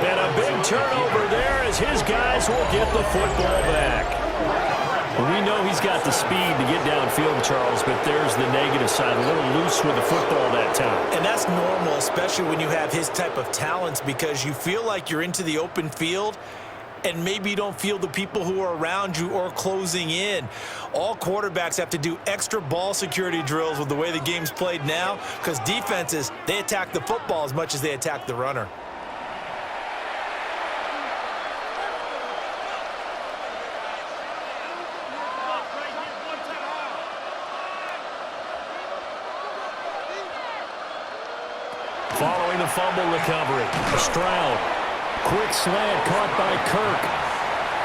And a big turnover there as his guys will get the football back. We know he's got the speed to get downfield, Charles, but there's the negative side. A little loose with the football that time. And that's normal, especially when you have his type of talents, because you feel like you're into the open field and maybe you don't feel the people who are around you or closing in. All quarterbacks have to do extra ball security drills with the way the game's played now, because defenses, they attack the football as much as they attack the runner. Following the fumble recovery, Stroud. Quick slant caught by Kirk.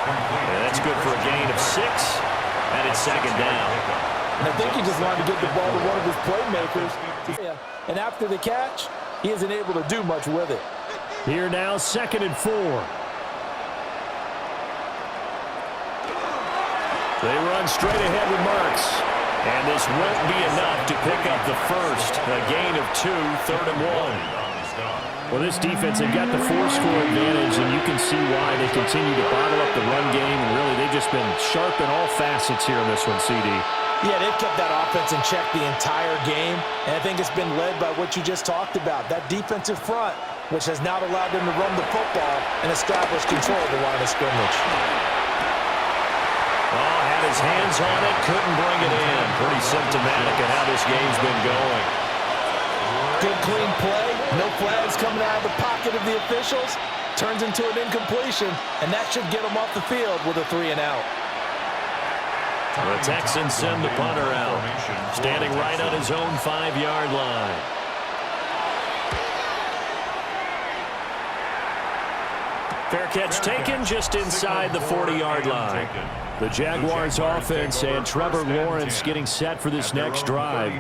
And that's good for a gain of 6, and it's 2nd down. And I think he just wanted to get the ball to one of his playmakers. And after the catch, he isn't able to do much with it. Here now, 2nd and 4. They run straight ahead with Marks. And this won't be enough to pick up the first. A gain of 2, 3rd and 1. Well, this defense, they've got the 4-score advantage, and you can see why they continue to bottle up the run game. And really, they've just been sharp in all facets here in this one, CD. Yeah, they've kept that offense in check the entire game, and I think it's been led by what you just talked about, that defensive front, which has not allowed them to run the football and establish control of the line of scrimmage. Oh, had his hands on it, couldn't bring it in. Pretty symptomatic of how this game's been going. Good, clean play. No flags coming out of the pocket of the officials. Turns into an incompletion, and that should get them off the field with a 3-and-out. The Texans send the punter out, standing right on his own 5-yard line. Fair catch taken just inside the 40-yard line. The Jaguars offense and Trevor Lawrence getting set for this next drive.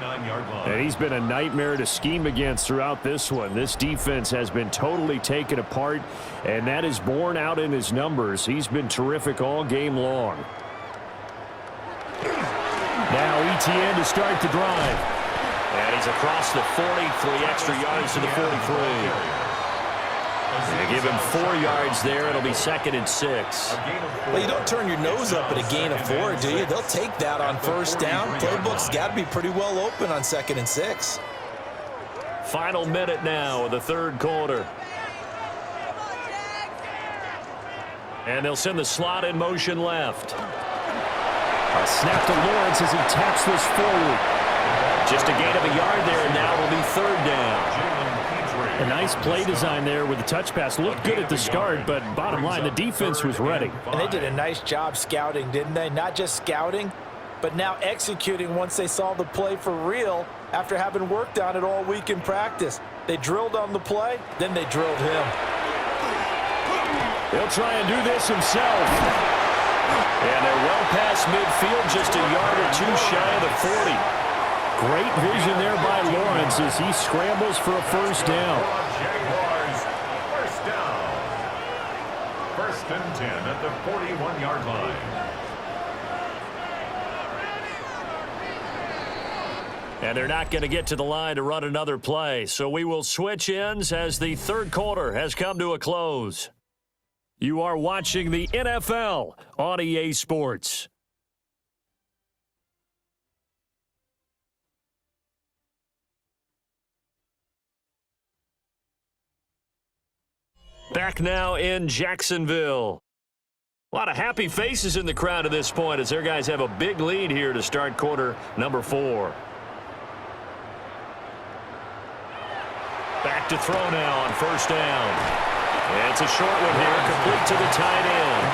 And he's been a nightmare to scheme against throughout this one. This defense has been totally taken apart, and that is borne out in his numbers. He's been terrific all game long. Now Etienne to start the drive. And he's across the 40, 3 extra yards to the 43. They give him 4 yards there. It'll be 2nd and 6. Well, you don't turn your nose up at a gain of 4, do you? They'll take that on 1st down. Playbook's got to be pretty well open on 2nd and 6. Final minute now of the 3rd quarter. And they'll send the slot in motion left. A snap to Lawrence as he taps this forward. Just a gain of a yard there, and now it'll be 3rd down. A nice play design there with the touch pass. Looked good at the start, but bottom line, the defense was ready. And they did a nice job scouting, didn't they? Not just scouting, but now executing once they saw the play for real after having worked on it all week in practice. They drilled on the play, then they drilled him. He'll try and do this himself. And they're well past midfield, just a yard or 2 shy of the 40. Great vision there by Lawrence as he scrambles for a 1st down. Jaguars, 1st down. 1st and 10 at the 41-yard line. And they're not going to get to the line to run another play, so we will switch ends as the 3rd quarter has come to a close. You are watching the NFL on EA Sports. Back now in Jacksonville. A lot of happy faces in the crowd at this point as their guys have a big lead here to start quarter number 4. Back to throw now on first down. It's a short one here, complete to the tight end.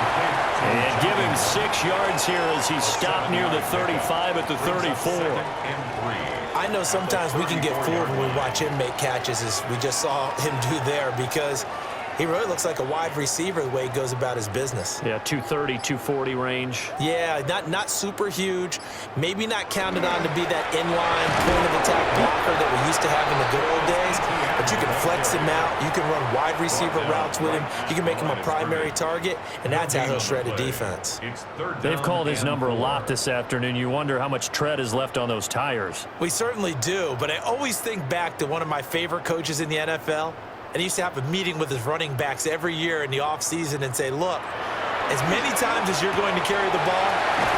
And give him 6 yards here as he stopped near the 35 at the 34. I know sometimes we can get fooled when we watch him make catches, as we just saw him do there, because he really looks like a wide receiver the way he goes about his business. Yeah, 230, 240 range. Yeah, not super huge. Maybe not counted on to be that inline point-of-attack blocker that we used to have in the good old days. But you can flex him out. You can run wide receiver routes with him. You can make him a primary target, and that's how he'll shred a defense. They've called his number a lot this afternoon. You wonder how much tread is left on those tires. We certainly do, but I always think back to one of my favorite coaches in the NFL. And he used to have a meeting with his running backs every year in the offseason and say, look, as many times as you're going to carry the ball,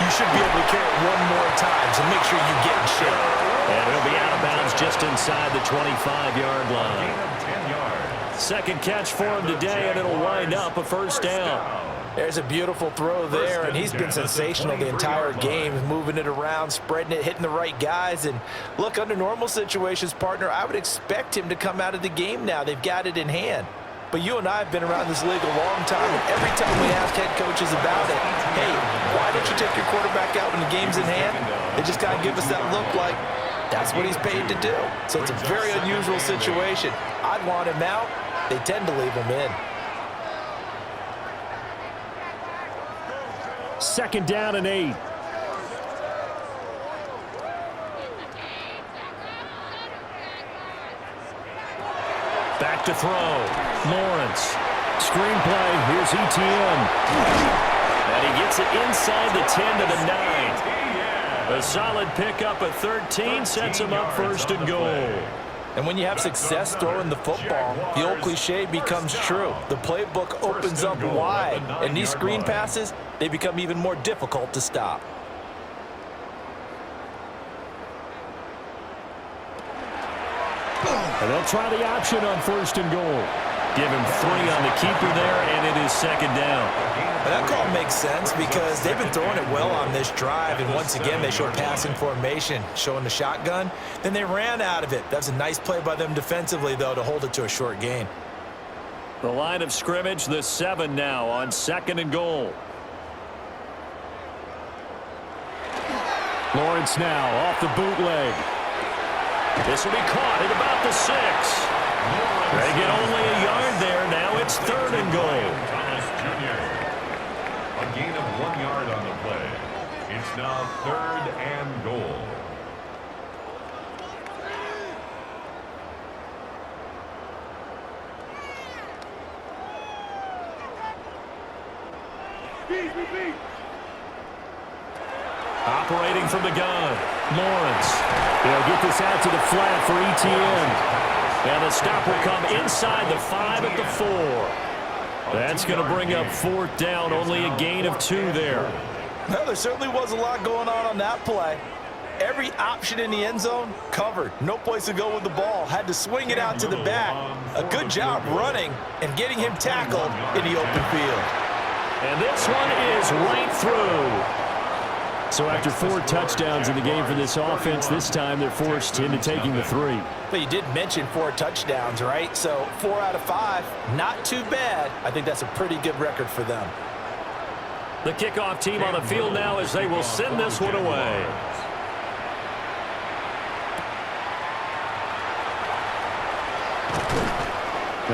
you should be able to carry it one more time, so make sure you get in shape. And it'll be out of bounds just inside the 25-yard line. Second catch for him today, and it'll wind up a first down. There's a beautiful throw there, and he's been sensational the entire game, moving it around, spreading it, hitting the right guys. And look, under normal situations, partner, I would expect him to come out of the game now. They've got it in hand. But you and I have been around this league a long time, and every time we ask head coaches about it, hey, why don't you take your quarterback out when the game's in hand? They just got to give us that look like that's what he's paid to do. So it's a very unusual situation. I'd want him out. They tend to leave him in. Second down and 8. Back to throw. Lawrence. Screenplay. Here's ETN. And he gets it inside the 10 to the 9. A solid pickup at 13 sets him up first and goal. And when you have success throwing the football, the old cliche becomes true. The playbook opens up wide, and these screen passes, they become even more difficult to stop. And they'll try the option on first and goal. Give him 3 on the keeper there, and it is second down. And that call makes sense because they've been throwing it well on this drive, and once again they show passing formation, showing the shotgun. Then they ran out of it. That's a nice play by them defensively, though, to hold it to a short gain. The line of scrimmage, the 7 now on second and goal. Lawrence now off the bootleg. This will be caught at about the 6. They get only a yard there. Now it's third and goal. Thomas Jr. A gain of 1 yard on the play. It's now third and goal. Operating from the gun, Lawrence. They'll get this out to the flat for ETN. And the stop will come inside the 5 at the 4. That's going to bring up fourth down, only a gain of 2 there. Well, there certainly was a lot going on that play. Every option in the end zone covered. No place to go with the ball. Had to swing it out to the back. A good job running and getting him tackled in the open field. And this one is right through. So after 4 touchdowns in the game for this offense, this time they're forced into taking the 3. But you did mention 4 touchdowns, right? So 4 out of 5, not too bad. I think that's a pretty good record for them. The kickoff team on the field now as they will send this one away.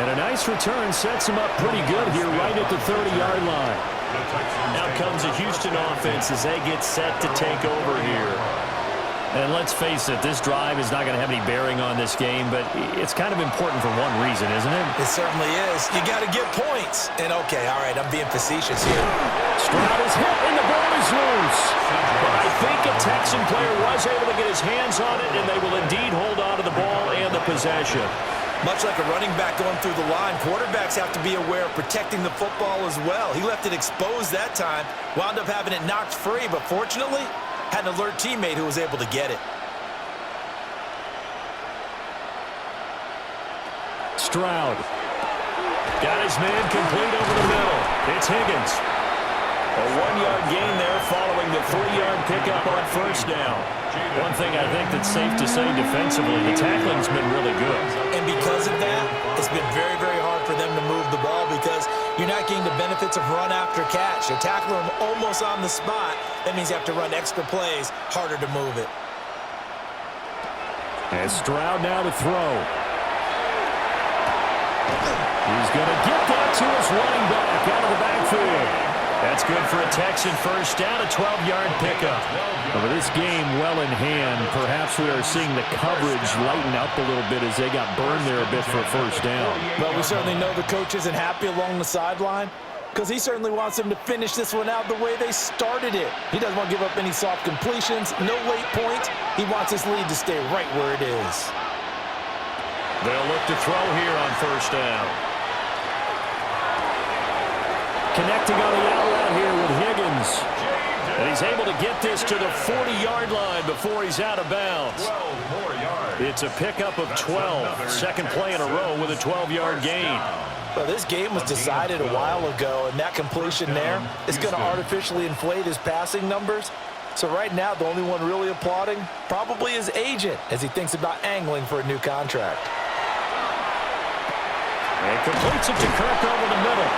And a nice return sets him up pretty good here right at the 30-yard line. Now comes a Houston offense as they get set to take over here. And let's face it, this drive is not going to have any bearing on this game, but it's kind of important for one reason, isn't it? It certainly is. You got to get points. And, okay, all right, I'm being facetious here. Stroud is hit, and the ball is loose. But I think a Texan player was able to get his hands on it, and they will indeed hold on to the ball and the possession. Much like a running back going through the line, quarterbacks have to be aware of protecting the football as well. He left it exposed that time, wound up having it knocked free, but fortunately, had an alert teammate who was able to get it. Stroud. Got his man complete over the middle. It's Higgins. A 1-yard gain there following the 3-yard pickup on first down. One thing I think that's safe to say defensively, the tackling's been really good. And because of that, it's been very, very hard for them to move the ball because you're not getting the benefits of run after catch. You tackle them almost on the spot. That means you have to run extra plays, harder to move it. And Stroud now to throw. He's going to get that to his running back out of the backfield. That's good for a Texan first down, a 12-yard pickup. Over this game well in hand, perhaps we are seeing the coverage lighten up a little bit as they got burned there a bit for a first down. But we certainly know the coach isn't happy along the sideline because he certainly wants them to finish this one out the way they started it. He doesn't want to give up any soft completions, no late points. He wants his lead to stay right where it is. They'll look to throw here on first down. Connecting on the out route here with Higgins. And he's able to get this to the 40-yard line before he's out of bounds. 12 more yards. It's a pickup of 12. Second play in a row with a 12-yard gain. Well, this game was decided a while ago, and that completion there is going to artificially inflate his passing numbers. So right now, the only one really applauding probably his agent as he thinks about angling for a new contract. And completes it to Kirk over the middle.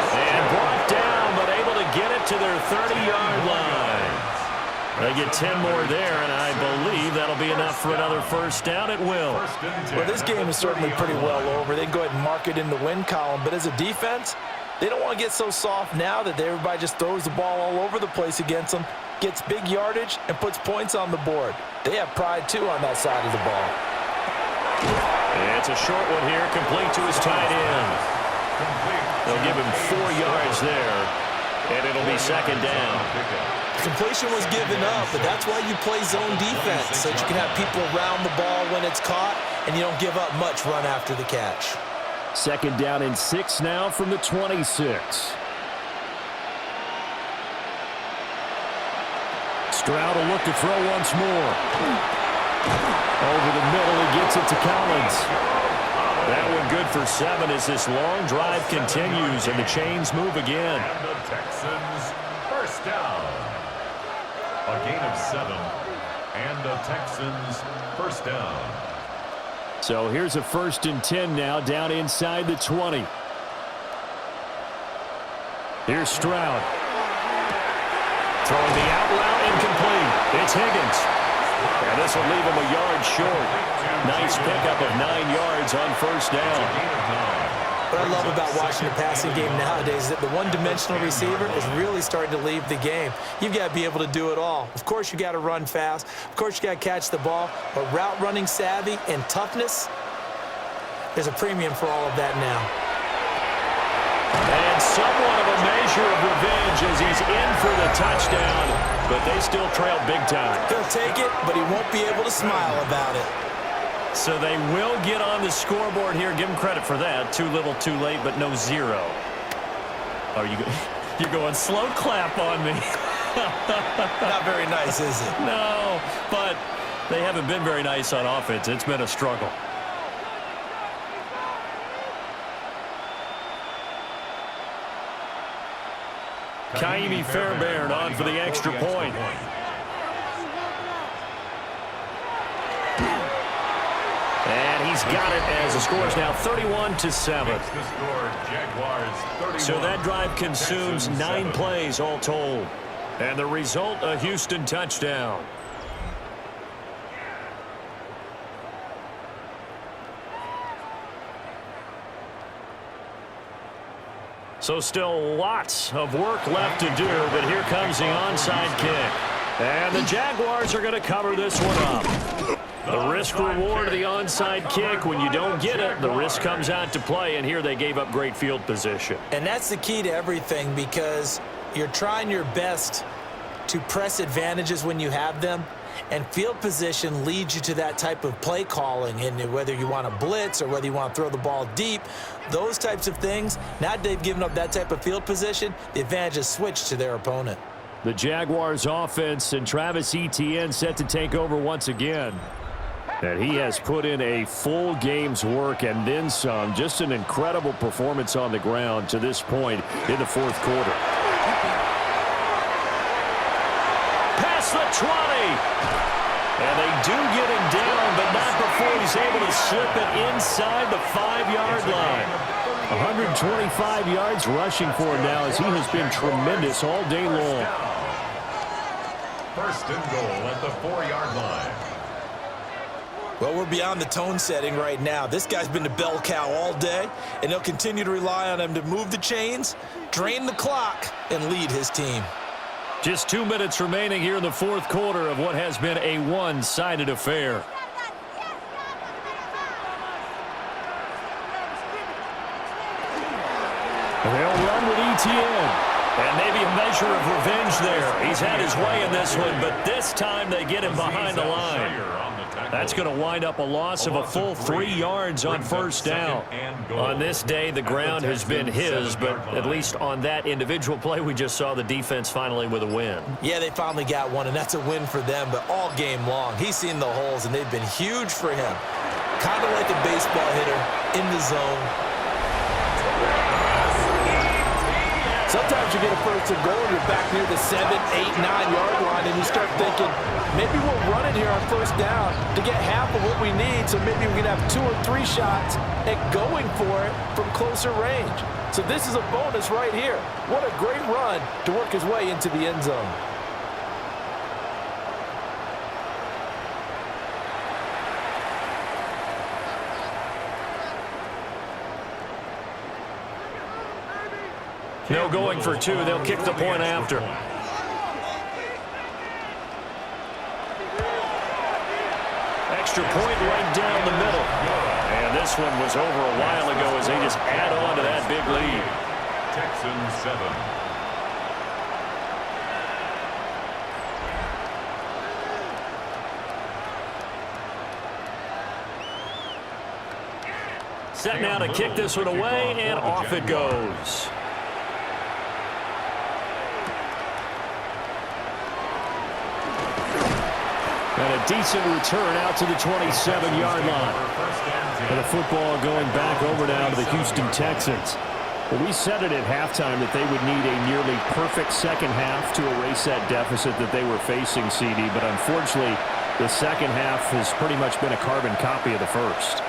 And brought down, but able to get it to their 30-yard line. They get 10 more there, and I believe that'll be enough for another first down. It will. Well, this game is certainly pretty well over. They can go ahead and mark it in the win column. But as a defense, they don't want to get so soft now that everybody just throws the ball all over the place against them, gets big yardage, and puts points on the board. They have pride, too, on that side of the ball. It's a short one here, complete to his tight end. They'll give him 4 yards there, and it'll be second down. Completion was given up, but that's why you play zone defense, so that you can have people around the ball when it's caught, and you don't give up much run after the catch. Second down and 6 now from the 26. Stroud will look to throw once more. Over the middle, he gets it to Collins. That one good for 7 as this long drive continues and the chains move again. And the Texans first down. A gain of 7. And the Texans first down. So here's a 1st and 10 now down inside the 20. Here's Stroud. Throwing the out route incomplete. It's Higgins. And this will leave him a yard short. Nice pickup of 9 yards on first down. What I love about watching the passing game nowadays is that the one-dimensional receiver is really starting to leave the game. You've got to be able to do it all. Of course, you got to run fast. Of course, you got to catch the ball. But route running savvy and toughness, there's a premium for all of that now. And somewhat of a measure of revenge as he's in for the touchdown. But they still trail big time. He'll take it, but he won't be able to smile about it. So they will get on the scoreboard here. Give him credit for that. Too little, too late, but no 0. Are you're going slow clap on me. Not very nice, is it? No, but they haven't been very nice on offense. It's been a struggle. Kaimi Fairbairn on for the extra point. And he's got it as the score is now 31-7. So that drive consumes 9 plays all told. And the result, a Houston touchdown. So still lots of work left to do, but here comes the onside kick. And the Jaguars are going to cover this one up. The risk-reward of the onside kick, when you don't get it, the risk comes out to play, and here they gave up great field position. And that's the key to everything because you're trying your best to press advantages when you have them, and field position leads you to that type of play calling, and whether you want to blitz or whether you want to throw the ball deep, those types of things, now that they've given up that type of field position, the advantage is switched to their opponent. The Jaguars offense and Travis Etienne set to take over once again. And he has put in a full game's work and then some. Just an incredible performance on the ground to this point in the fourth quarter. across the 20. And they do get him down, but not before he's able to slip it inside the 5-yard line. 125 yards rushing for him now as he has been tremendous all day long. First and goal at the 4-yard line. Well, we're beyond the tone setting right now. This guy's been the bell cow all day, and they'll continue to rely on him to move the chains, drain the clock, and lead his team. Just 2 minutes remaining here in the fourth quarter of what has been a one-sided affair. They'll run with ETN. And maybe a measure of revenge there. He's had his way in this one, but this time they get him behind the line. That's going to wind up a loss of a full 3 yards on first down. On this day, the ground has been his, but at least on that individual play, we just saw the defense finally with a win. Yeah, they finally got one, and that's a win for them, but all game long, he's seen the holes, and they've been huge for him. Kind of like a baseball hitter in the zone. Sometimes you get a first and goal and you're back near the 7, 8, 9-yard line, and you start thinking, maybe we'll run it here on first down to get half of what we need, so maybe we can have 2 or 3 shots at going for it from closer range. So this is a bonus right here. What a great run to work his way into the end zone. No going for 2. They'll kick the point after. Extra point right down the middle. And this one was over a while ago as they just add on to that big lead. Texans 7. Set now to kick this one away, and off it goes. And a decent return out to the 27-yard line. And the football going back over now to the Houston Texans. Well, we said it at halftime that they would need a nearly perfect second half to erase that deficit that they were facing, CD. But unfortunately, the second half has pretty much been a carbon copy of the first.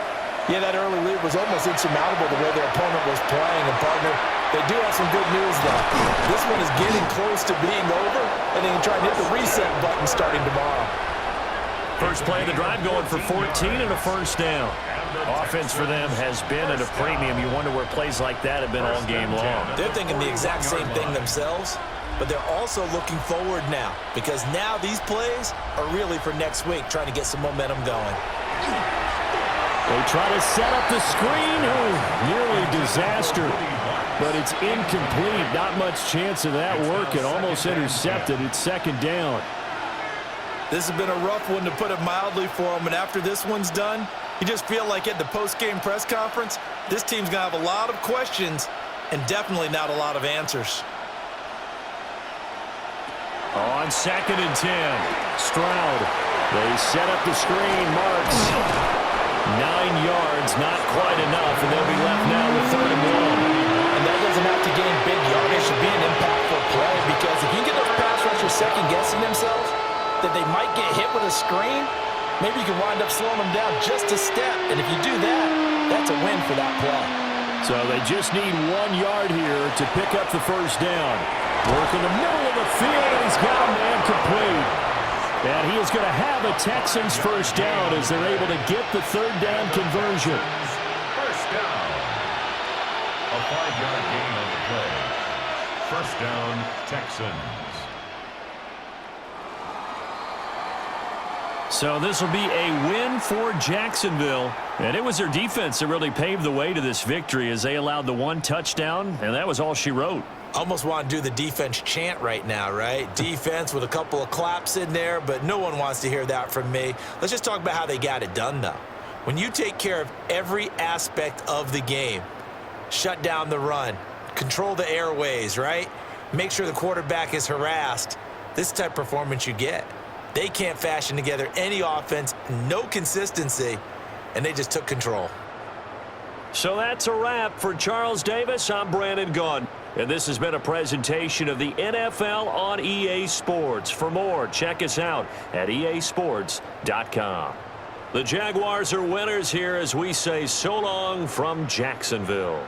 Yeah, that early lead was almost insurmountable the way their opponent was playing. And, partner, they do have some good news, though. This one is getting close to being over, and they can try and hit the reset button starting tomorrow. First play of the drive going for 14 and a first down. Offense for them has been at a premium. You wonder where plays like that have been all game long. They're thinking the exact same thing themselves, but they're also looking forward now because now these plays are really for next week, trying to get some momentum going. They try to set up the screen. Oh, nearly disaster. But it's incomplete. Not much chance of that working. Almost intercepted. It's second down. This has been a rough one, to put it mildly, for them. And after this one's done, you just feel like at the post-game press conference, this team's going to have a lot of questions and definitely not a lot of answers. On 2nd and 10, Stroud. They set up the screen. Marks. 9 yards, not quite enough, and they'll be left now with 3rd and 1. And that doesn't have to gain big yardage to be an impactful play, because if you get those pass rushers second-guessing themselves, that they might get hit with a screen, maybe you can wind up slowing them down just a step. And if you do that, that's a win for that play. So they just need 1 yard here to pick up the first down. Work in the middle of the field, and he's got a man complete. And he is going to have a Texans first down as they're able to get the 3rd down conversion. First down. A 5-yard gain on the play. First down, Texans. So this will be a win for Jacksonville. And it was their defense that really paved the way to this victory as they allowed the 1 touchdown, and that was all she wrote. Almost want to do the defense chant right now, right? Defense with a couple of claps in there, but no one wants to hear that from me. Let's just talk about how they got it done, though. When you take care of every aspect of the game, shut down the run, control the airways, right? Make sure the quarterback is harassed. This is the type of performance you get. They can't fashion together any offense, no consistency, and they just took control. So that's a wrap for Charles Davis. I'm Brandon Gaudin. And this has been a presentation of the NFL on EA Sports. For more, check us out at easports.com. The Jaguars are winners here as we say so long from Jacksonville.